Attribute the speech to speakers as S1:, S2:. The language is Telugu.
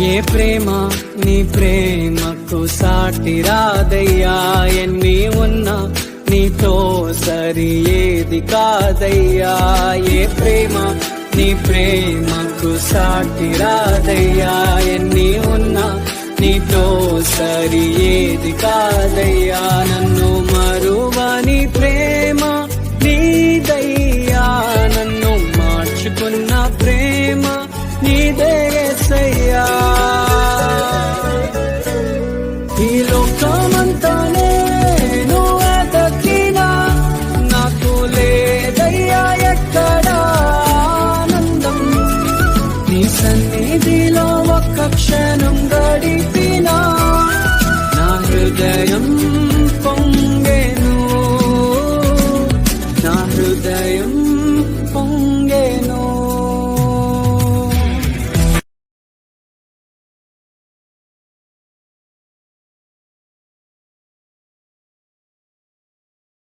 S1: ఏ ప్రేమ నీ ప్రేమకు సాటి రాదయ్యా, ఎన్ని ఉన్నా నీతో సరి ఏది కాదయ్యా. ఏ ప్రేమ నీ ప్రేమకు సాటి రాదయ్యా, ఎన్ని ఉన్నా నీతో సరి ఏది కాదయ్యా. నన్ను మరువని ప్రేమ నీదయ్యా, నన్ను మార్చుకున్న ప్రేమ నీదే యేసయ్యా. ఈ లోకమంతా నేను వెతకినా నాకు లేదయ్యా ఎక్కడా ఆనందం. నీ సన్నిధిలో ఒక్క క్షణం గడిపి